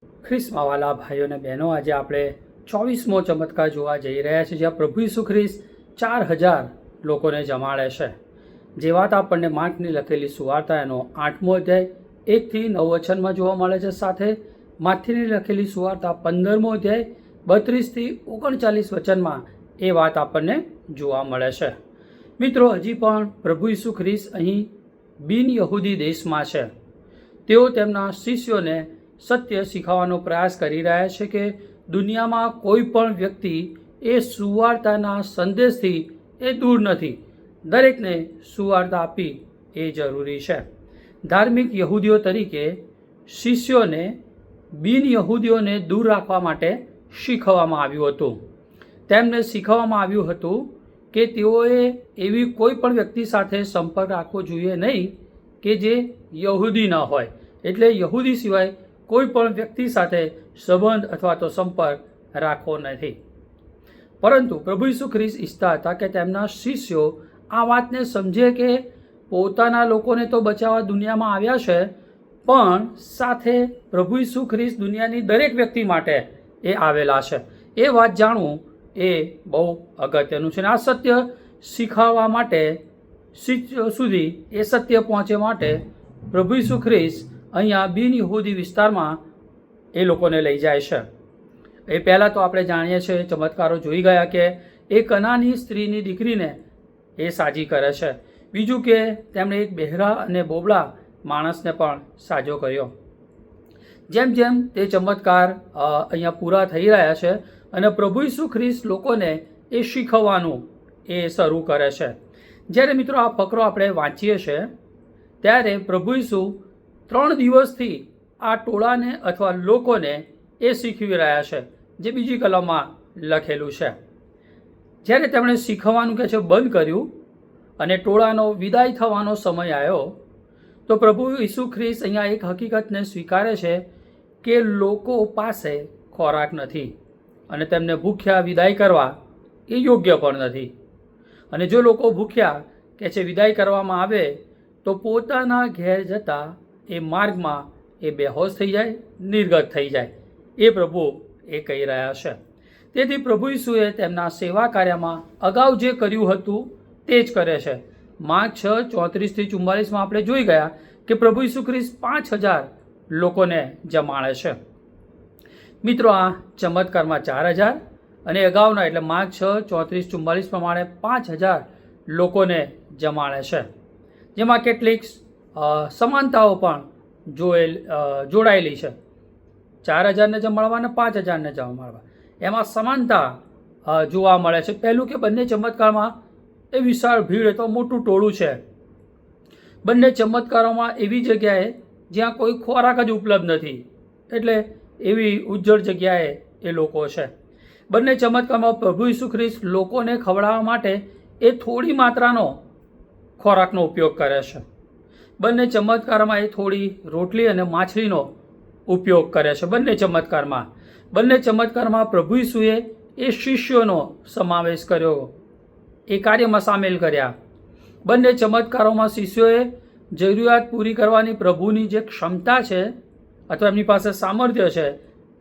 ખ્રિસ્તમાં વાલા ભાઈઓ અને બહેનો, આજે આપણે 24મો ચમત્કાર જોવા જઈ રહ્યા છીએ, જ્યાં પ્રભુ ઈસુ ખ્રિસ્ત 4000 લોકોને જમાડે છે. જે વાત આપણને માર્કની લખેલી સુવાર્તા એનો 8મો અધ્યાય 1 થી 9 વચનમાં જોવા મળે છે. સાથે માથીની લખેલી સુવાર્તા 15મો અધ્યાય 32 થી 39 વચનમાં એ વાત આપણને જોવા મળે છે. મિત્રો, હજી પણ પ્રભુ ઈસુ ખ્રિસ્ત અહીં બિન યહૂદી દેશમાં છે. તેઓ તેમના શિષ્યોને સત્ય શીખવવાનો પ્રયાસ કરી રહ્યા છે કે દુનિયામાં કોઈ પણ વ્યક્તિ એ સુવાર્તાના સંદેશથી એ દૂર નથી. દરેકને સુવાર્તા આપવી એ જરૂરી છે. ધાર્મિક યહૂદીઓ તરીકે શિષ્યોને બિન યહૂદીઓને દૂર રાખવા માટે શીખવવામાં આવ્યું હતું. તેમને શીખવવામાં આવ્યું હતું કે તેઓએ એવી કોઈ પણ વ્યક્તિ સાથે સંપર્ક રાખવો જોઈએ નહીં કે જે યહૂદી ન હોય. એટલે યહૂદી સિવાય કોઈ પણ વ્યક્તિ સાથે સંબંધ અથવા તો સંપર્ક રાખવો નથી. પરંતુ પ્રભુ ઈસુ ખ્રિસ્ત ઈચ્છતા હતા કે તેમના શિષ્યો આ વાતને સમજે કે પોતાના લોકોને તો બચાવવા દુનિયામાં આવ્યા છે, પણ સાથે પ્રભુ ઈસુ ખ્રિસ્ત દુનિયાની દરેક વ્યક્તિ માટે એ આવેલા છે. એ વાત જાણવું એ બહુ અગત્યનું છે. અને આ સત્ય શીખવવા માટે સુધી એ સત્ય પહોંચે માટે પ્રભુ ઈસુ ખ્રિસ્ત અહીંયા બિન યહૂદી વિસ્તારમાં એ લોકોને લઈ જાય છે. એ પહેલાં તો આપણે જાણીએ છીએ, ચમત્કારો જોઈ ગયા કે એ કનાની સ્ત્રીની દીકરીને એ સાજી કરે છે. બીજું કે તેમણે એક બહેરા અને બોબડા માણસને પણ સાજો કર્યો. જેમ જેમ તે ચમત્કાર અહીંયા પૂરા થઈ રહ્યા છે અને પ્રભુ ઈસુ ખ્રિસ્ત લોકોને એ શીખવવાનું એ શરૂ કરે છે. જ્યારે મિત્રો આ ફકરો આપણે વાંચીએ છીએ ત્યારે પ્રભુ ઈસુ 3 દિવસથી આ ટોળાને અથવા લોકોને એ શીખવી રહ્યા છે, જે બીજી કલમમાં લખેલું છે. જ્યારે તેમણે શીખવવાનું કે છે બંધ કર્યું અને ટોળાનો વિદાય થવાનો સમય આવ્યો, તો પ્રભુ ઈસુ ખ્રિસ્ત અહીંયા એક હકીકતને સ્વીકારે છે કે લોકો પાસે ખોરાક નથી અને તેમને ભૂખ્યા વિદાય કરવા એ યોગ્ય પણ નથી. અને જો લોકો ભૂખ્યા કે છે વિદાય કરવામાં આવે તો પોતાના ઘેર જતા એ માર્ગમાં એ બેહોશ થઈ જાય, નિર્ગત થઈ જાય. એ પ્રભુ એ કહી રહ્યા છે. તેથી પ્રભુ ઈસુએ તેમના સેવા કાર્યમાં અગાઉ જે કર્યું હતું તે જ કરે છે. માર્ક 6:34 થી 44માં આપણે જોઈ ગયા કે પ્રભુ ઈસુ ખ્રિસ્ત 5000 લોકોને જમાડે છે. મિત્રો, આ ચમત્કારમાં 4000 અને અગાઉના એટલે માર્ક 6:34-44 પ્રમાણે 5000 લોકોને જમાડે છે, જેમાં કેટલીક સમાનતાઓ પણ જોડાયેલી છે. 4000ને જમાડવા અને 5000ને જમાડવા એમાં સમાનતા જોવા મળે છે. પહેલું કે બંને ચમત્કારમાં એ વિશાળ ભીડ અથવા મોટું ટોળું છે. બંને ચમત્કારોમાં એવી જગ્યાએ જ્યાં કોઈ ખોરાક જ ઉપલબ્ધ નથી, એટલે એવી ઉજ્જડ જગ્યાએ એ લોકો છે. બંને ચમત્કારમાં પ્રભુ ઈસુ ખ્રિસ્ત લોકોને ખવડાવવા માટે એ થોડી માત્રાનો ખોરાકનો ઉપયોગ કરે છે. બંને ચમત્કારમાં એ થોડી રોટલી અને માછલીનો ઉપયોગ કરે છે. બંને ચમત્કારમાં પ્રભુ ઈસુએ એ શિષ્યોનો સમાવેશ કર્યો, એ કાર્યમાં સામેલ કર્યા. બંને ચમત્કારોમાં શિષ્યોએ જરૂરિયાત પૂરી કરવાની પ્રભુની જે ક્ષમતા છે અથવા એમની પાસે સામર્થ્ય છે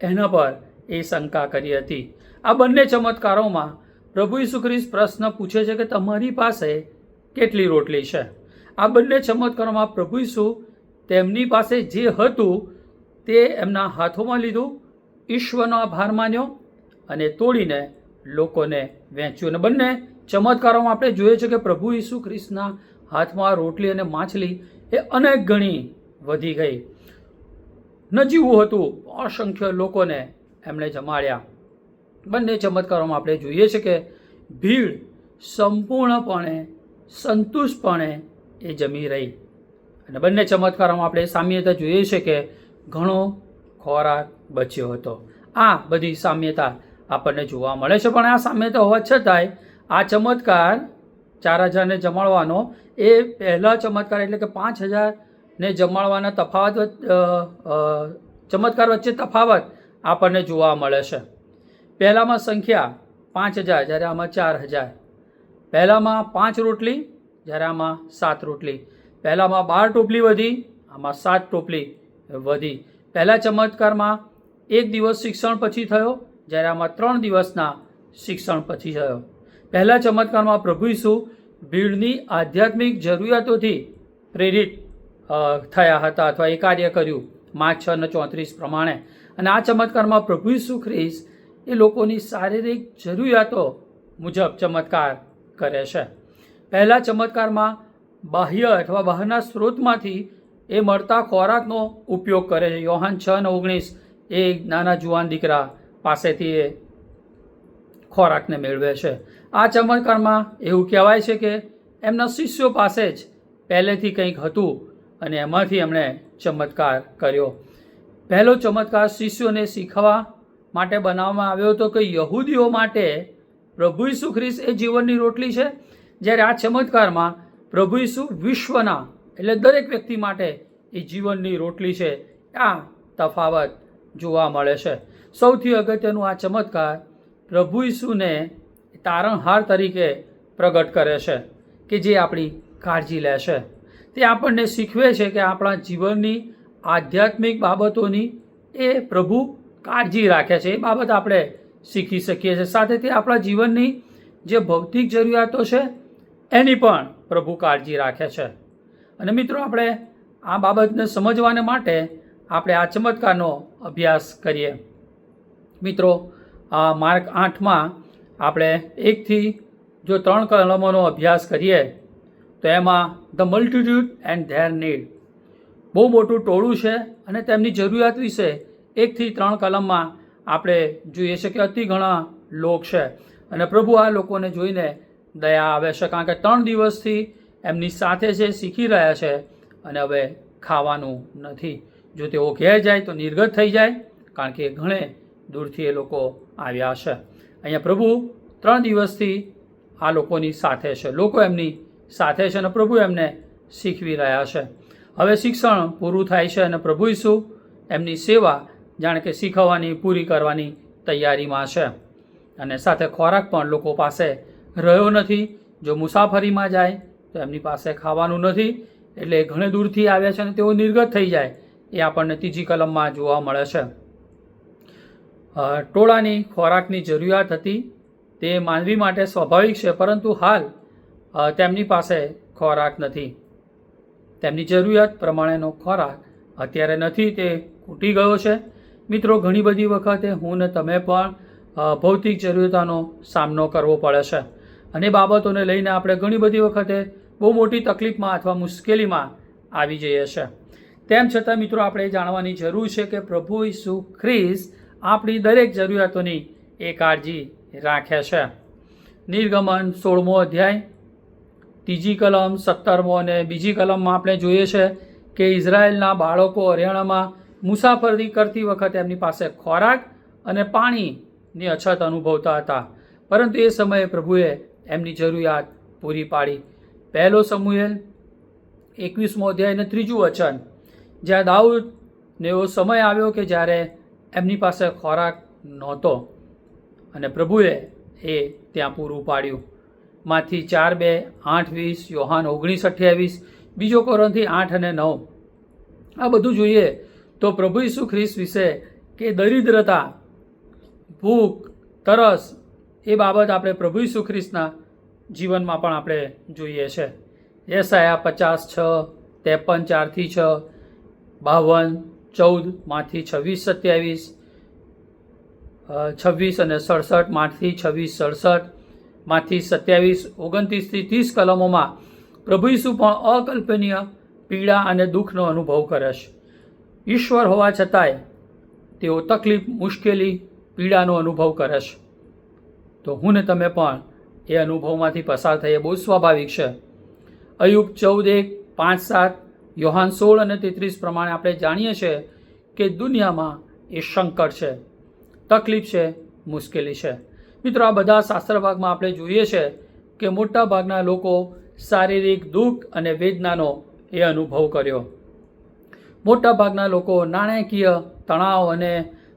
એના પર એ શંકા કરી હતી. આ બંને ચમત્કારોમાં પ્રભુ ઈસુ ખ્રિસ્ત પ્રશ્ન પૂછે છે કે તમારી પાસે કેટલી રોટલી છે. આ બંને ચમત્કારોમાં પ્રભુ ઈસુ તેમની પાસે જે હતું તે એમના હાથોમાં લીધું, ઈશ્વરનો આભાર માન્યો અને તોડીને લોકોને વહેંચ્યું. અને બંને ચમત્કારોમાં આપણે જોઈએ છે કે પ્રભુ ઈસુ ખ્રિસ્તના હાથમાં રોટલી અને માછલી એ અનેક ગણી વધી ગઈ. નજીવું હતું, અસંખ્ય લોકોને એમણે જમાડ્યા. બંને ચમત્કારોમાં આપણે જોઈએ છે કે ભીડ સંપૂર્ણપણે સંતુષ્ટપણે એ જમી રહી. અને બંને ચમત્કારોમાં આપણે સામ્યતા જોઈએ છે કે ઘણો ખોરાક બચ્યો હતો. આ બધી સામ્યતા આપણને જોવા મળે છે. પણ આ સામ્યતા હોવા છતાંય આ ચમત્કાર 4000ને જમાડવાનો એ પહેલા ચમત્કાર એટલે કે 5000ને જમાડવાના ચમત્કાર વચ્ચે તફાવત આપણને જોવા મળે છે. પહેલામાં સંખ્યા 5000, જ્યારે આમાં 4000. પહેલામાં 5 રોટલી, જ્યારે આમાં 7 રોટલી. પહેલામાં 12 ટોપલી વધી, આમાં 7 ટોપલી વધી. પહેલા ચમત્કારમાં 1 દિવસ શિક્ષણ પછી થયો, જ્યારે આમાં 3 દિવસના શિક્ષણ પછી થયો. પહેલા ચમત્કારમાં પ્રભુ ઈસુ ભીડની આધ્યાત્મિક જરૂરિયાતોથી પ્રેરિત થયા હતા અથવા એ કાર્ય કર્યું માર્ક 6:34 પ્રમાણે. અને આ ચમત્કારમાં પ્રભુ ઈસુ ખ્રિસ્ત એ લોકોની શારીરિક જરૂરિયાતો મુજબ ચમત્કાર કરે છે. પહેલા ચમત્કારમાં બાહ્ય અથવા બહારના સ્ત્રોતમાંથી એ મળતા ખોરાકનો ઉપયોગ કરે છે. યોહાન 6:19 એ નાના જુવાન દીકરા પાસેથી એ ખોરાકને મેળવે છે. આ ચમત્કારમાં એવું કહેવાય છે કે એમના શિષ્યો પાસે જ પહેલેથી કંઈક હતું અને એમાંથી એમણે ચમત્કાર કર્યો. પહેલો ચમત્કાર શિષ્યોને શીખવા માટે બનાવવામાં આવ્યો હતો કે યહૂદીઓ માટે પ્રભુ ઈસુ ખ્રિસ્ત એ જીવનની રોટલી છે, જ્યારે આ ચમત્કારમાં પ્રભુ ઈસુ વિશ્વના એટલે દરેક વ્યક્તિ માટે એ જીવનની રોટલી છે. આ તફાવત જોવા મળે છે. સૌથી અગત્યનું આ ચમત્કાર પ્રભુ ઈસુને તારણહાર તરીકે પ્રગટ કરે છે કે જે આપણી કાળજી લે છે. તે આપણને શીખવે છે કે આપણા જીવનની આધ્યાત્મિક બાબતોની એ પ્રભુ કાળજી રાખે છે. એ બાબત આપણે શીખી શકીએ છીએ. સાથે તે આપણા જીવનની જે ભૌતિક જરૂરિયાતો છે એની પણ પ્રભુ કાળજી રાખે છે. અને મિત્રો, આપણે આ બાબતને સમજવાને માટે આપણે આ ચમત્કારનો અભ્યાસ કરીએ. મિત્રો, માર્ક 8માં આપણે 1 થી જો 3 કલમોનો અભ્યાસ કરીએ તો એમાં ધ મલ્ટિટ્યુડ એન્ડ ધેર નીડ, બહુ મોટું ટોળું છે અને તેમની જરૂરિયાત વિશે 1 થી 3 કલમમાં આપણે જોઈએ છે કે અતિ ઘણા લોક છે અને પ્રભુ આ લોકોને જોઈને દયા આવે છે, કારણ કે 3 દિવસથી એમની સાથે છે, શીખી રહ્યા છે અને હવે ખાવાનું નથી. જો તેઓ ઘેર જાય તો નિર્ગત થઈ જાય, કારણ કે ઘણે દૂરથી એ લોકો આવ્યા છે. અહીંયા પ્રભુ 3 દિવસથી આ લોકોની સાથે છે, લોકો એમની સાથે છે અને પ્રભુ એમને શીખવી રહ્યા છે. હવે શિક્ષણ પૂરું થાય છે અને પ્રભુ ઈસુ એમની સેવા જાણે કે શીખવવાની પૂરી કરવાની તૈયારીમાં છે. અને સાથે ખોરાક પણ લોકો પાસે રહ્યો નથી. જો મુસાફરીમાં જાય તો એમની પાસે ખાવાનું નથી, એટલે ઘણે દૂરથી આવ્યા છે અને તેઓ નિર્ગત થઈ જાય એ આપણને 3જી કલમમાં જોવા મળે છે. ટોળાની ખોરાકની જરૂરિયાત હતી, તે માનવી માટે સ્વાભાવિક છે, પરંતુ હાલ તેમની પાસે ખોરાક નથી. તેમની જરૂરિયાત પ્રમાણેનો ખોરાક અત્યારે નથી, તે ખૂટી ગયો છે. મિત્રો, ઘણી બધી વખતે હું ને તમે પણ ભૌતિક જરૂરિયાતોનો સામનો કરવો પડે છે અને બાબતોને લઈને આપણે ઘણી બધી વખતે બહુ મોટી તકલીફમાં અથવા મુશ્કેલીમાં આવી જઈએ છીએ. તેમ છતાં મિત્રો, આપણે જાણવાની જરૂર છે કે પ્રભુ ઈસુ ખ્રિસ્ત આપણી દરેક જરૂરિયાતોની એ કાળજી રાખે છે. નિર્ગમન 16મો અધ્યાય 3જી કલમ 17મો અને 2જી કલમમાં આપણે જોઈએ છે કે ઇઝરાયેલના બાળકો હરિયાણામાં મુસાફરી કરતી વખતે એમની પાસે ખોરાક અને પાણીની અછત અનુભવતા હતા, પરંતુ એ સમયે પ્રભુએ એમની જરૂરિયાત પૂરી પાડી. પહેલો સમુએલ 21મો અધ્યાય અને 3જું વચન, જ્યાં દાઉદને એવો સમય આવ્યો કે જ્યારે એમની પાસે ખોરાક નહોતો અને પ્રભુએ એ ત્યાં પૂરું પાડ્યું. માથી 4:2, 8:20, યોહાન 19:28, 2 કોરિન્થી 8 અને 9. આ બધું જોઈએ તો પ્રભુ ઈસુ ખ્રિસ્ત વિશે કે દરિદ્રતા, ભૂખ, તરસ એ બાબત આપણે પ્રભુ ઈસુ ખ્રિસ્તના જીવનમાં પણ આપણે જોઈએ છે. યશાયા 50:6, 53:4 થી 6, 52:14, માથી 26:27, 26 અને 67, માથી 26:67, માથી 27:29 થી 30 કલમોમાં પ્રભુ ઈસુ પણ અકલ્પનીય પીડા અને દુઃખનો અનુભવ કરે છે. ઈશ્વર હોવા છતાંય તેઓ તકલીફ, મુશ્કેલી, પીડાનો અનુભવ કરે છે. તો હું ને તમે પણ એ અનુભવમાંથી પસાર થઈએ, બહુ સ્વાભાવિક છે. અયુબ 14:1, 5:7, યોહાન 16 અને 33 પ્રમાણે આપણે જાણીએ છીએ કે દુનિયામાં એ સંકટ છે, તકલીફ છે, મુશ્કેલી છે. મિત્રો, આ બધા શાસ્ત્ર ભાગમાં આપણે જોઈએ છે કે મોટા ભાગના લોકો શારીરિક દુઃખ અને વેદનાનો એ અનુભવ કર્યો. મોટા ભાગના લોકો નાણાકીય તણાવ અને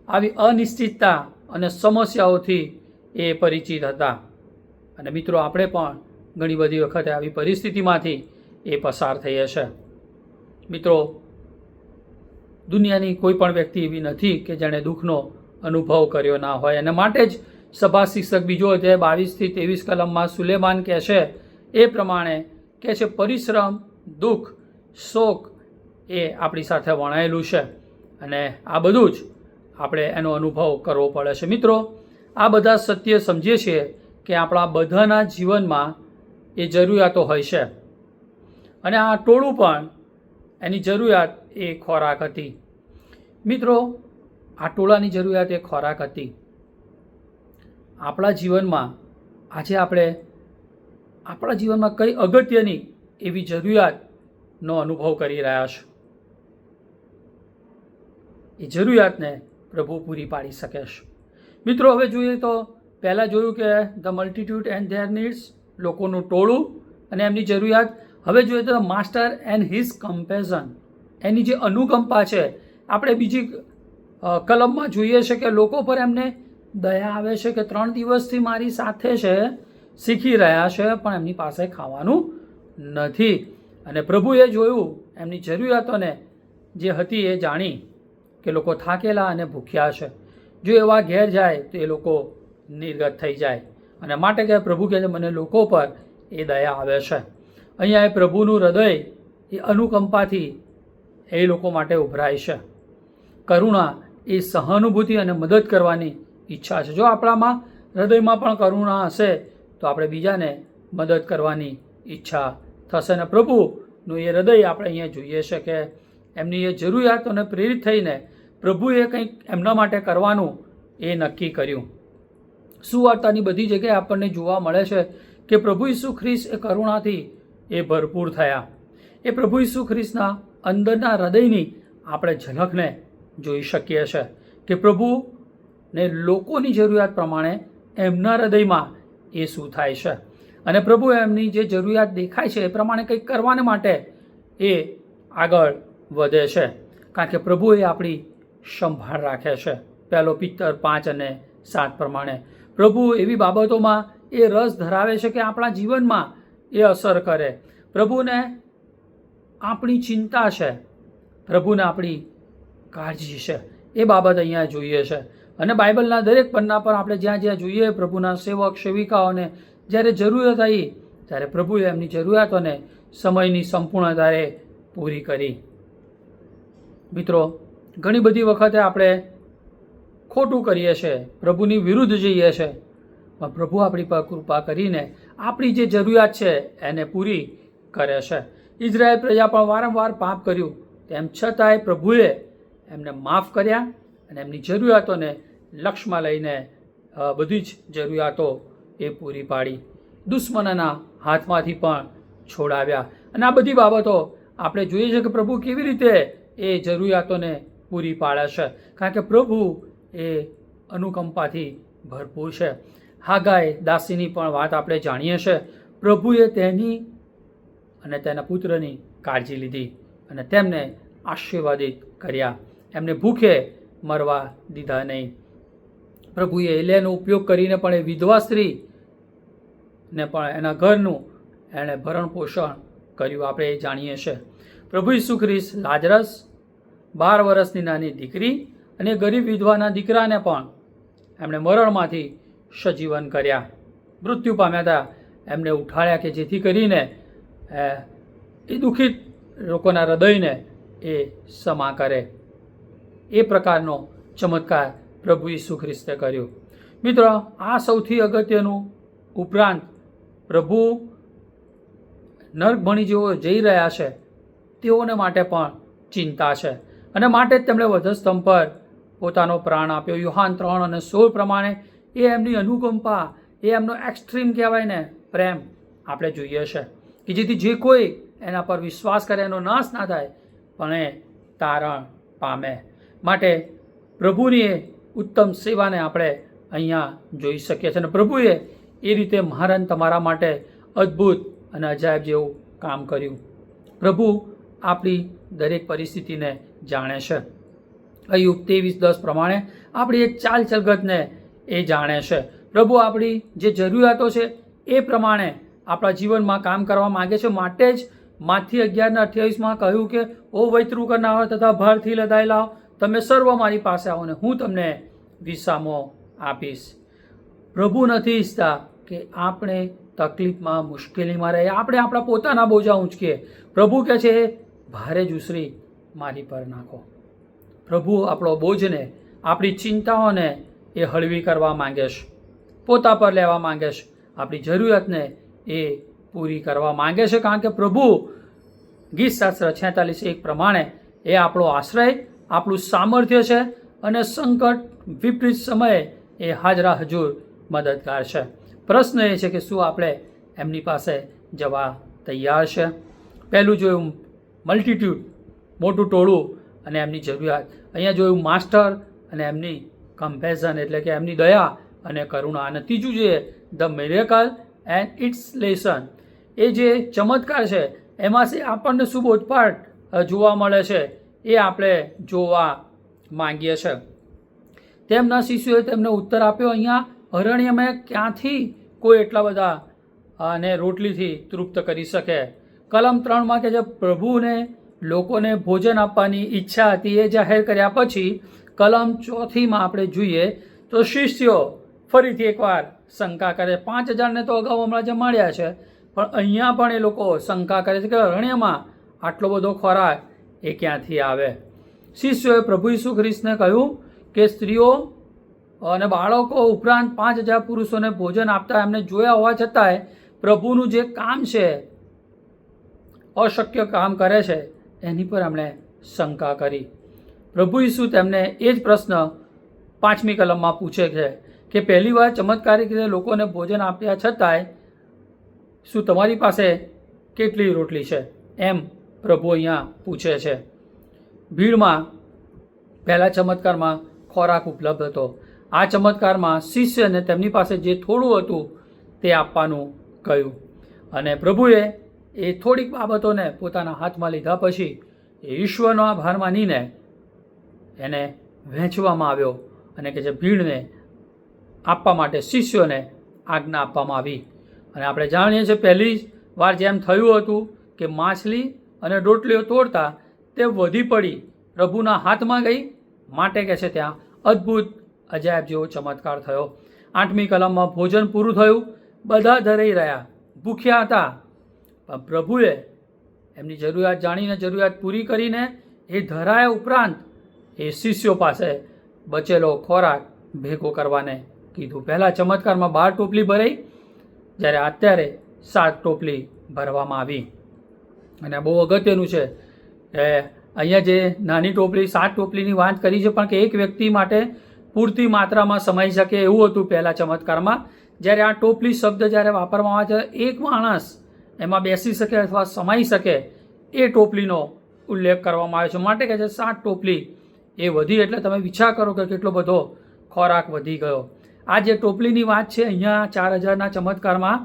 આવી અનિશ્ચિતતા અને સમસ્યાઓથી એ પરિચિત હતા. અને મિત્રો, આપણે પણ ઘણી બધી વખતે આવી પરિસ્થિતિમાંથી એ પસાર થઈએ છીએ. મિત્રો, દુનિયાની કોઈ પણ વ્યક્તિ એવી નથી કે જેણે દુઃખનો અનુભવ કર્યો ના હોય. અને માટે જ સભા શિક્ષક 2 અધ્યાય 22 થી 23 કલમમાં સુલેમાન કહે છે એ પ્રમાણે કહે છે, પરિશ્રમ, દુઃખ, શોક એ આપણી સાથે વણાયેલું છે અને આ બધું જ આપણે એનો અનુભવ કરવો પડે છે. મિત્રો, આ બધા સત્ય સમજીએ છીએ કે આપણા બધાના જીવનમાં એ જરૂરિયાતો હોય છે અને આ ટોળું પણ એની જરૂરિયાત એ ખોરાક હતી. મિત્રો, આ ટોળાની જરૂરિયાત એ ખોરાક હતી. આપણા જીવનમાં આજે આપણે આપણા જીવનમાં કઈ અગત્યની એવી જરૂરિયાતનો અનુભવ કરી રહ્યા છો? એ જરૂરિયાતને પ્રભુ પૂરી પાડી શકે છે. મિત્રો, હવે જોઈએ તો પહેલાં જોયું કે ધ મલ્ટિટ્યુડ એન્ડ ધેર નીડ્સ, લોકોનું ટોળું અને એમની જરૂરિયાત. હવે જોઈએ તો માસ્ટર એન્ડ હિઝ કમ્પેશન, એની જે અનુકંપા છે. આપણે બીજી કલમમાં જોઈએ છે કે લોકો પર એમને દયા આવે છે કે 3 દિવસથી મારી સાથે છે, શીખી રહ્યા છે, પણ એમની પાસે ખાવાનું નથી. અને પ્રભુએ જોયું એમની જરૂરિયાતોને જે હતી એ જાણી કે લોકો થાકેલા અને ભૂખ્યા છે. જો એવા ઘેર જાય તો એ લોકો નિર્ગત થઈ જાય. અને માટે કે પ્રભુ કહે છે મને લોકો પર એ દયા આવે છે. અહીંયા એ પ્રભુનું હૃદય એ અનુકંપાથી એ લોકો માટે ઉભરાય છે. કરુણા એ સહાનુભૂતિ અને મદદ કરવાની ઈચ્છા છે. જો આપણામાં હૃદયમાં પણ કરુણા હશે તો આપણે બીજાને મદદ કરવાની ઈચ્છા થશે. અને પ્રભુનું એ હૃદય આપણે અહીંયા જોઈએ છે કે એમની એ જરૂરિયાતોને પ્રેરિત થઈને પ્રભુએ કંઈક એમના માટે કરવાનું એ નક્કી કર્યું. સુવાર્તાની બધી જગ્યાએ આપણને જોવા મળે છે કે પ્રભુ ઈસુ ખ્રિસ્ત એ કરુણાથી એ ભરપૂર થયા. એ પ્રભુ ઈસુ ખ્રિસ્તના અંદરના હૃદયની આપણે ઝલકને જોઈ શકીએ છીએ કે પ્રભુને લોકોની જરૂરિયાત પ્રમાણે એમના હૃદયમાં એ શું થાય છે. અને પ્રભુ એમની જે જરૂરિયાત દેખાય છે એ પ્રમાણે કંઈક કરવાને માટે એ આગળ વધે છે, કારણ કે પ્રભુ એ આપણી સંભાળ રાખે છે. 1 પિત્તર 5 અને 7 પ્રમાણે પ્રભુ એવી બાબતોમાં એ રસ ધરાવે છે કે આપણા જીવનમાં એ અસર કરે. પ્રભુને આપણી ચિંતા છે, પ્રભુને આપણી કાળજી છે. એ બાબત અહીંયા જોઈએ છે. અને બાઇબલના દરેક પન્ના પર આપણે જ્યાં જ્યાં જોઈએ પ્રભુના સેવક સેવિકાઓને જ્યારે જરૂરિયાત આવી ત્યારે પ્રભુએ એમની જરૂરિયાતોને સમયની સંપૂર્ણતાએ પૂરી કરી. મિત્રો, ઘણી બધી વખતે આપણે ખોટું કરીએ છીએ, પ્રભુની વિરુદ્ધ જઈએ છીએ, પણ પ્રભુ આપણી પર કૃપા કરીને આપણી જે જરૂરિયાત છે એને પૂરી કરે છે. ઇઝરાયેલ પ્રજા પણ વારંવાર પાપ કર્યું, તેમ છતાંય પ્રભુએ એમને માફ કર્યા અને એમની જરૂરિયાતોને લક્ષ્યમાં લઈને બધી જ જરૂરિયાતો એ પૂરી પાડી. દુશ્મનના હાથમાંથી પણ છોડાવ્યા. અને આ બધી બાબતો આપણે જોઈએ છે કે પ્રભુ કેવી રીતે એ જરૂરિયાતોને પૂરી પાડે છે, કારણ કે પ્રભુ એ અનુકંપાથી ભરપૂર છે. હાગાય દાસીની પણ વાત આપણે જાણીએ છીએ. પ્રભુએ તેની અને તેના પુત્રની કાળજી લીધી અને તેમને આશીર્વાદિત કર્યા. એમને ભૂખે મરવા દીધા નહીં. પ્રભુએ એલિયાનો ઉપયોગ કરીને પણ એ વિધવા સ્ત્રીને પણ એના ઘરનું એણે ભરણ પોષણ કર્યું, આપણે એ જાણીએ છીએ. પ્રભુ ઈસુ ખ્રિસ્ત લાજરસ, 12 વર્ષની નાની દીકરી અને ગરીબ વિધવાના દીકરાને પણ એમણે મરણમાંથી સજીવન કર્યા. મૃત્યુ પામ્યા હતા એમને ઉઠાડ્યા કે જેથી કરીને એ દુઃખિત લોકોના હૃદયને એ સમા કરે. એ પ્રકારનો ચમત્કાર પ્રભુ ઈસુ ખ્રિસ્તે કર્યો. મિત્રો, આ સૌથી અગત્યનું. ઉપરાંત પ્રભુ નર્ક ભણી જેઓ જઈ રહ્યા છે તેઓને માટે પણ ચિંતા છે અને માટે જ તેમણે વધસ્તંભ પર પોતાનો પ્રાણ આપ્યો. યોહાન 3 અને 16 પ્રમાણે એ એમની અનુકંપા, એ એમનો એક્સ્ટ્રીમ કહેવાય ને પ્રેમ આપણે જોઈએ છે કે જેથી જે કોઈ એના પર વિશ્વાસ કરે એનો નાશ ના થાય પણ એ તારણ પામે. માટે પ્રભુની એ ઉત્તમ સેવાને આપણે અહીંયા જોઈ શકીએ છીએ. અને પ્રભુએ એ રીતે મારા તમારા માટે અદ્ભુત અને અજાયબ જેવું કામ કર્યું. પ્રભુ આપણી દરેક પરિસ્થિતિને જાણે છે. અયુબ 23:10 પ્રમાણે આપણી એક ચાલ ચલગતને એ જાણે છે. પ્રભુ આપણી જે જરૂરિયાતો છે એ પ્રમાણે આપણા જીવનમાં કામ કરવા માગે છે. માટે જ માથી 11:28 કહ્યું કે ઓ વૈતૃ કરનાર તથા ભારથી લદાયેલા તમે સર્વ મારી પાસે આવો ને હું તમને વિસામો આપીશ. પ્રભુ નથી ઈચ્છતા કે આપણે તકલીફમાં મુશ્કેલીમાં રહીએ, આપણે આપણા પોતાના બોજા ઊંચકીએ. પ્રભુ કહે છે ભારે જુસરી મારી પર નાખો. પ્રભુ આપણો બોજને, આપણી ચિંતાઓને એ હળવી કરવા માંગે છે, પોતા પર લેવા માંગે છે, આપણી જરૂરિયાતને એ પૂરી કરવા માંગે છે. કારણ કે પ્રભુ ગીતશાસ્ત્ર 46:1 પ્રમાણે એ આપણો આશ્રય, આપણું સામર્થ્ય છે અને સંકટ વિપરીત સમયે એ હાજરા હજુર મદદગાર છે. પ્રશ્ન એ છે કે શું આપણે એમની પાસે જવા તૈયાર છે? પહેલું જોયું મલ્ટિટ્યૂડ, મોટું ટોળું અને એમની જરૂરિયાત. અહીંયા જોયું માસ્ટર અને એમની કમ્પેશન એટલે કે એમની દયા અને કરુણા. અને ત્રીજું જોઈએ the miracle and its lesson, એ જે ચમત્કાર છે એમાંથી આપણને શું બોધપાઠ જોવા મળે છે એ આપણે જોવા માંગીએ છીએ. તેમના શિષ્યોએ તેમને ઉત્તર આપ્યો, અહીંયા અરણ્યમાં ક્યાંથી કોઈ એટલા બધા અને રોટલીથી તૃપ્ત કરી શકે? કલમ 3 કે જે પ્રભુને લોકોને ભોજન આપવાની ઈચ્છા હતી એ જાહેર કર્યા પછી કલમ 4 આપણે જોઈએ તો શિષ્યો ફરીથી એકવાર શંકા કરે. 5000 તો અગાઉ હમણાં જમાડ્યા છે, પણ અહીંયા પણ એ લોકો શંકા કરે છે કે અરણ્યમાં આટલો બધો ખોરાક એ ક્યાંથી આવે? શિષ્યોએ પ્રભુ ઈસુ ખ્રિસ્તને કહ્યું કે સ્ત્રીઓ અને બાળકો ઉપરાંત 5000 પુરુષોને ભોજન આપતા એમને જોયા હોવા છતાંય પ્રભુનું જે કામ છે, અશક્ય કામ કરે છે, એની પર એમણે શંકા કરી. પ્રભુ ઈસુ તેમને એ જ પ્રશ્ન 5મી કલમમાં પૂછે છે કે પહેલી વાર ચમત્કારિક રીતે લોકોને ભોજન આપ્યા છતાંય શું તમારી પાસે કેટલી રોટલી છે? એમ પ્રભુ અહીંયા પૂછે છે. ભીડમાં પહેલા ચમત્કારમાં ખોરાક ઉપલબ્ધ હતો. આ ચમત્કારમાં શિષ્યને તેમની પાસે જે થોડું હતું તે આપવાનું કહ્યું અને પ્રભુએ એ થોડીક બાબતોને પોતાના હાથમાં લીધા પછી એ ઈશ્વરનો આભાર માનીને એને વહેંચવામાં આવ્યો અને કે જે ભીડને આપવા માટે શિષ્યોને આજ્ઞા આપવામાં આવી. અને આપણે જાણીએ છીએ પહેલી વાર જેમ થયું હતું કે માછલી અને રોટલીઓ તોડતા તે વધી પડી, પ્રભુના હાથમાં ગઈ, માટે કે છે ત્યાં અદ્ભુત અજાયબ જેવો ચમત્કાર થયો. 8મી કલમમાં ભોજન પૂરું થયું, બધા ધરાઈ રહ્યા, ભૂખ્યા હતા, પણ પ્રભુએ એમની જરૂરિયાત જાણીને જરૂરિયાત પૂરી કરીને એ ધરાયા ઉપરાંત એ શિષ્યો પાસે બચેલો ખોરાક ભેગો કરવાને કીધું. પહેલાં ચમત્કારમાં 12 ટોપલી ભરાઈ, જ્યારે અત્યારે 7 ટોપલી ભરવામાં આવી. અને બહુ અગત્યનું છે કે અહીંયા જે નાની ટોપલી 7 ટોપલીની વાત કરી છે, પણ કે એક વ્યક્તિ માટે પૂરતી માત્રામાં સમાઈ શકે એવું હતું પહેલાં ચમત્કારમાં. જ્યારે આ ટોપલી શબ્દ જ્યારે વાપરવામાં આવે છે, એક માણસ એમાં બેસી શકે અથવા સમાઈ શકે એ ટોપલીનો ઉલ્લેખ કરવામાં આવ્યો છે. માટે કહે છે 7 ટોપલી એ વધી, એટલે તમે વિચાર કરો કે કેટલો બધો ખોરાક વધી ગયો. આ જે ટોપલીની વાત છે અહીંયા 4000ના ચમત્કારમાં,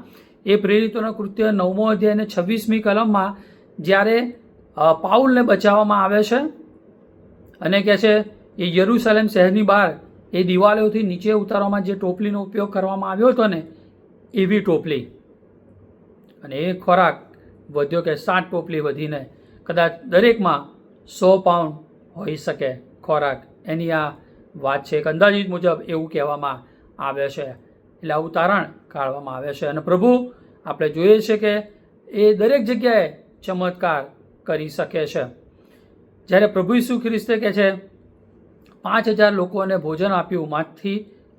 એ પ્રેરિતોના કૃત્ય 9મો અધ્યાય અને 26મી કલમમાં જ્યારે પાઉલને બચાવવામાં આવે છે અને કહે છે એ યરૂશલેમ શહેરની બહાર એ દિવાલોથી નીચે ઉતારવામાં જે ટોપલીનો ઉપયોગ કરવામાં આવ્યો હતો ને, એવી ટોપલી, અને એ ખોરાક વધ્યો કે 7 ટોપલી વધીને કદાચ દરેકમાં 100 પાઉન્ડ હોઈ શકે ખોરાક. એની આ વાત છે. એક અંદાજિત મુજબ એવું કહેવામાં આવે છે. એટલે આવું તારણ કાઢવામાં આવે છે. અને પ્રભુ આપણે જોઈએ છે કે એ દરેક જગ્યાએ ચમત્કાર કરી શકે છે. જ્યારે પ્રભુ ઈસુ ખ્રિસ્તે કહે છે 5000 લોકોને ભોજન આપ્યું,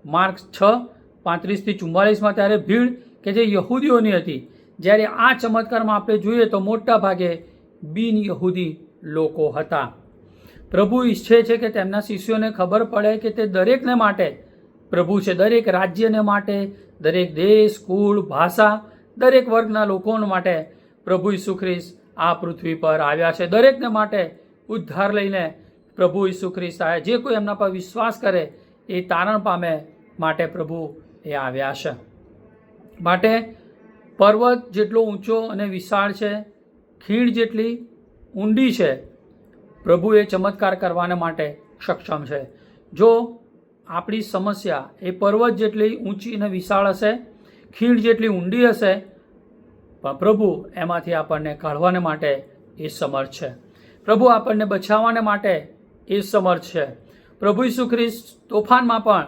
માર્ક 6:35-44, ત્યારે ભીડ કે જે યહૂદીઓની હતી. જ્યારે આ ચમત્કારમાં આપણે જોઈએ તો મોટા ભાગે બિન યહૂદી લોકો હતા. પ્રભુ ઈચ્છે છે કે તેમના શિષ્યોને ખબર પડે કે તે દરેકને માટે પ્રભુ છે, દરેક રાજ્યને માટે, દરેક દેશ, કુળ, ભાષા, દરેક વર્ગના લોકો માટે પ્રભુ ઈસુ ખ્રિસ્ત આ પૃથ્વી પર આવ્યા છે. દરેકને માટે ઉદ્ધાર લઈને પ્રભુ ઈસુ ખ્રિસ્ત આવ્યા. જે કોઈ એમના પર વિશ્વાસ કરે એ તારણ પામે માટે પ્રભુ એ આવ્યા છે. માટે પર્વત જેટલો ઊંચો અને વિશાળ છે, ખીણ જેટલી ઊંડી છે, પ્રભુ એ ચમત્કાર કરવાને માટે સક્ષમ છે. જો આપણી સમસ્યા એ પર્વત જેટલી ઊંચી અને વિશાળ હશે, ખીણ જેટલી ઊંડી હશે, પણ પ્રભુ એમાંથી આપણને કાઢવાને માટે એ સમર્થ છે. પ્રભુ આપણને બચાવવાને માટે એ સમર્થ છે. પ્રભુ ઈસુ ખ્રિસ્ત તોફાનમાં પણ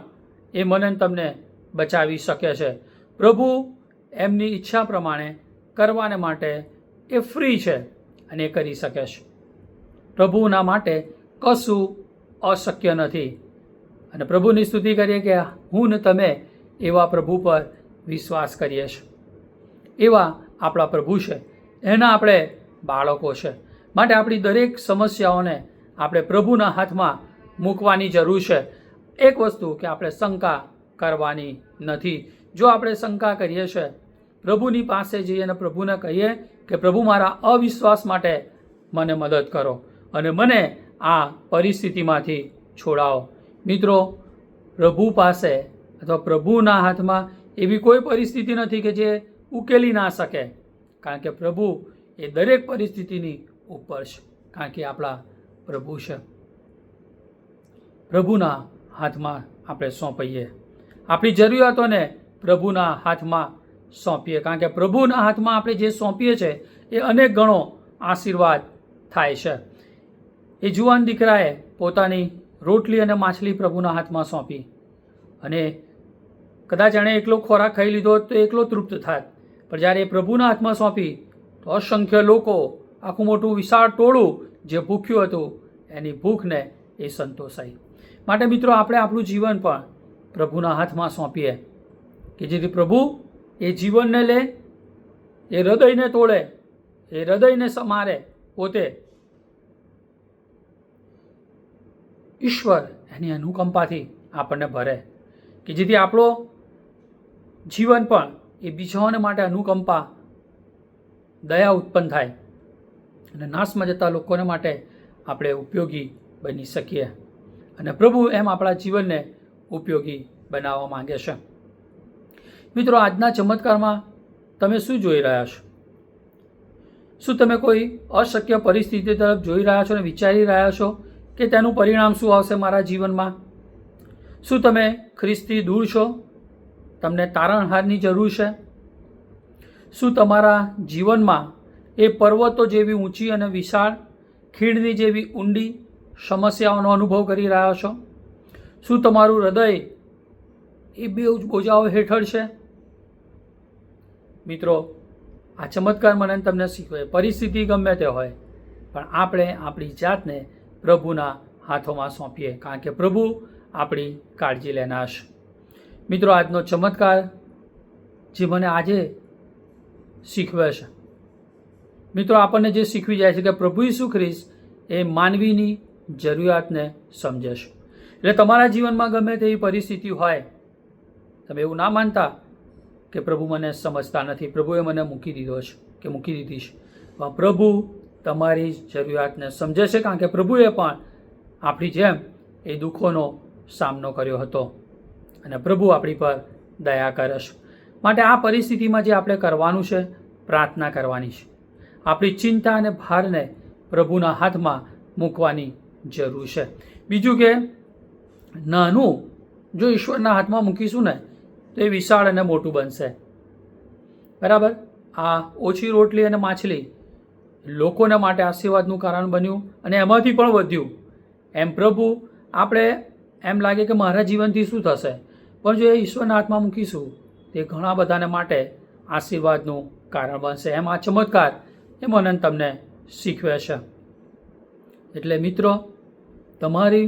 એ મને તમને બચાવી શકે છે. પ્રભુ એમની ઈચ્છા પ્રમાણે કરવાને માટે એ ફ્રી છે અને એ કરી શકે છે. પ્રભુના માટે કશું અશક્ય નથી. અને પ્રભુની સ્તુતિ કરીએ કે હું ને તમે એવા પ્રભુ પર વિશ્વાસ કરીએ છીએ. એવા આપણા પ્રભુ છે, એના આપણે બાળકો છે. માટે આપણી દરેક સમસ્યાઓને આપણે પ્રભુના હાથમાં મૂકવાની જરૂર છે. એક વસ્તુ કે આપણે શંકા કરવાની નથી. જો આપણે શંકા કરીએ છીએ, પ્રભુની પાસે જઈએ અને પ્રભુને કહીએ કે પ્રભુ મારા અવિશ્વાસ માટે મને મદદ કરો અને મને આ પરિસ્થિતિમાંથી છોડાવો. મિત્રો, પ્રભુ પાસે અથવા પ્રભુના હાથમાં એવી કોઈ પરિસ્થિતિ નથી કે જે ઉકેલી ના શકે, કારણ કે પ્રભુ એ દરેક પરિસ્થિતિની ઉપર છે, કારણ કે આપણા પ્રભુ છે. પ્રભુના હાથમાં આપણે સોંપીએ, આપણી જરૂરિયાતોને પ્રભુના હાથમાં સોંપીએ, કારણ કે પ્રભુના હાથમાં આપણે જે સોંપીએ છીએ એ અનેક ગણો આશીર્વાદ થાય છે. એ જુવાન દીકરાએ પોતાની રોટલી અને માછલી પ્રભુના હાથમાં સોંપી અને કદાચ એણે એકલો ખોરાક ખાઈ લીધો તો એકલો તૃપ્ત થાત, પણ જ્યારે એ પ્રભુના હાથમાં સોંપી તો અસંખ્ય લોકો, આખું મોટું વિશાળ ટોળું જે ભૂખ્યું હતું એની ભૂખને એ સંતોષાઈ. માટે મિત્રો, આપણે આપણું જીવન પણ પ્રભુના હાથમાં સોંપીએ કે જેથી પ્રભુ એ જીવનને લે, એ હૃદયને તોડે, એ હૃદયને સમારે પોતે. ઈશ્વર એની અનુકંપાથી આપણને ભરે કે જેથી આપણો જીવન પણ એ બીજાઓને માટે અનુકંપા, દયા ઉત્પન્ન થાય અને નાશમાં જતા લોકોને માટે આપણે ઉપયોગી બની શકીએ. અને પ્રભુ એમ આપણા જીવનને ઉપયોગી બનાવવા માંગે છે. મિત્રો, આજના ચમત્કારમાં તમે શું જોઈ રહ્યા છો? શું તમે કોઈ અશક્ય પરિસ્થિતિ તરફ જોઈ રહ્યા છો અને વિચારી રહ્યા છો કે તેનું પરિણામ શું આવશે મારા જીવનમાં? શું તમે ખ્રિસ્તથી દૂર છો? તમને તારણહારની જરૂર છે? શું તમારા જીવનમાં એ પર્વતો જેવી ઊંચી અને વિશાળ, ખીણની જેવી ઊંડી સમસ્યાઓનો અનુભવ કરી રહ્યા છો? શું તમારું હૃદય એ બે બોજાઓ હેઠળ છે? મિત્રો, આ ચમત્કાર મને તમને શીખવે, પરિસ્થિતિ ગમે તે હોય પણ આપણે આપણી જાતને પ્રભુના હાથોમાં સોંપીએ, કારણ કે પ્રભુ આપણી કાળજી લેનાર છે. મિત્રો, આજનો ચમત્કાર જે મને આજે શીખવે છે, મિત્રો આપણને જે શીખવી જાય છે કે પ્રભુ ઈસુ ખ્રિસ્ત એ માનવીની જરૂરિયાતને સમજે છે. એટલે તમારા જીવનમાં ગમે તેવી પરિસ્થિતિ હોય, તમે એવું ના માનતા કે પ્રભુ મને સમજતા નથી, પ્રભુએ મને મૂકી દીધો છે કે મૂકી દીધી છે. પણ પ્રભુ તમારી જરૂરિયાતને સમજે છે, કારણ કે પ્રભુએ પણ આપણી જેમ એ દુઃખોનો સામનો કર્યો હતો અને પ્રભુ આપણી પર દયા કરે છે. માટે આ પરિસ્થિતિમાં જે આપણે કરવાનું છે, પ્રાર્થના કરવાની છે. આપણી ચિંતા અને ભારને પ્રભુના હાથમાં મૂકવાની જરૂર છે. બીજું કે નાનું જો ઈશ્વરના હાથમાં મૂકીશું ને તો એ વિશાળ અને મોટું બનશે. બરાબર? આ ઓછી રોટલી અને માછલી લોકોને માટે આશીર્વાદનું કારણ બન્યું અને એમાંથી પણ વધ્યું. એમ પ્રભુ, આપણે એમ લાગે કે મારા જીવનથી શું થશે, પણ જો એ ઈશ્વરના હાથમાં મૂકીશું તે ઘણા બધાને માટે આશીર્વાદનું કારણ બનશે. એમ આ ચમત્કાર એ મને તમને શીખવે છે. એટલે મિત્રો, તમારી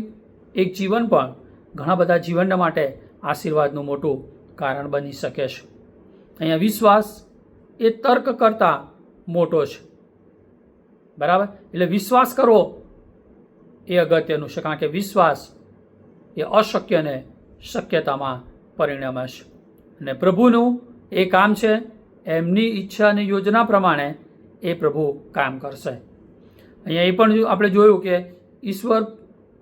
એક જીવન પણ ઘણા બધા જીવનના માટે આશીર્વાદનું મોટું કારણ બની શકે છે. અહીંયા વિશ્વાસ એ તર્ક કરતાં મોટો છે. બરાબર? એટલે વિશ્વાસ કરવો એ અગત્યનું છે, કારણ કે વિશ્વાસ એ અશક્યને શક્યતામાં પરિણમે છે. અને પ્રભુનું એ કામ છે, એમની ઈચ્છા અને યોજના પ્રમાણે એ પ્રભુ કામ કરશે. અહીંયા એ પણ આપણે જોયું કે ઈશ્વર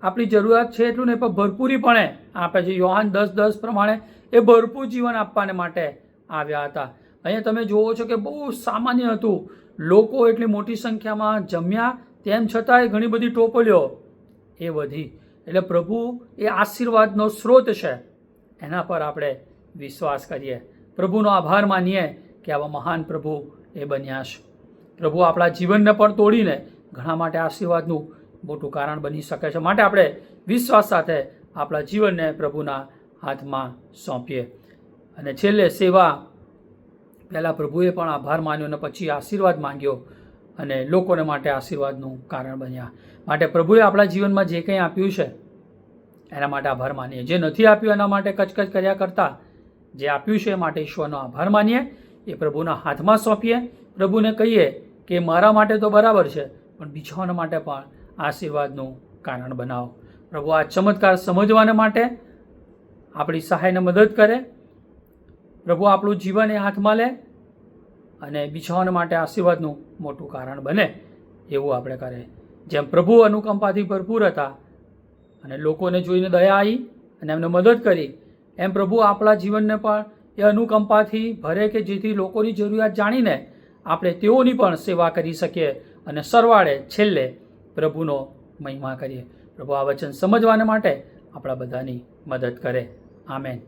આપણી જરૂરિયાત છે એટલું ને પણ ભરપૂરીપણે આપે છે. યોહાન 10:10 પ્રમાણે એ ભરપૂર જીવન આપવાને માટે આવ્યા હતા. અહીંયા તમે જુઓ છો કે બહુ સામાન્ય હતું, લોકો એટલી મોટી સંખ્યામાં જમ્યા, તેમ છતાંય ઘણી બધી ટોપલીઓ એ વધી. એટલે પ્રભુ એ આશીર્વાદનો સ્ત્રોત છે, એના પર આપણે વિશ્વાસ કરીએ, પ્રભુનો આભાર માનીએ કે આવા મહાન પ્રભુ એ બન્યા છે. પ્રભુ આપણા જીવનને પણ તોડીને ઘણા માટે આશીર્વાદનું મોટું કારણ બની શકે છે. માટે આપણે વિશ્વાસ સાથે આપણા જીવનને પ્રભુના હાથમાં સોંપીએ. અને છેલ્લે સેવા પહેલાં પ્રભુએ પણ આભાર માન્યો અને પછી આશીર્વાદ માંગ્યો અને લોકોને માટે આશીર્વાદનું કારણ બન્યા. માટે પ્રભુએ આપણા જીવનમાં જે કંઈ આપ્યું છે એના માટે આભાર માનીએ. જે નથી આપ્યું એના માટે કચકચ કર્યા કરતાં જે આપ્યું છે એ માટે ઈશ્વરનો આભાર માનીએ, એ પ્રભુના હાથમાં સોંપીએ. પ્રભુને કહીએ કે મારા માટે તો બરાબર છે, પણ બીજાઓના માટે પણ આશીર્વાદનું કારણ બનાવો. પ્રભુ આ ચમત્કાર સમજવાને માટે આપણી સહાયને મદદ કરે. પ્રભુ આપણું જીવન એ હાથમાં લે અને બીજાઓના માટે આશીર્વાદનું મોટું કારણ બને એવું આપણે કરે. જેમ પ્રભુ અનુકંપાથી ભરપૂર હતા અને લોકોને જોઈને દયા આવી અને એમને મદદ કરી, એમ પ્રભુ આપણા જીવનને પણ એ અનુકંપાથી ભરે કે જેથી લોકોની જરૂરિયાત જાણીને આપણે તેઓની પણ સેવા કરી શકીએ અને સરવાળે છેલ્લે પ્રભુનો મહિમા કરીએ. પ્રભુ આ વચન સમજવાને માટે આપણા બધાની મદદ કરે. આમેન.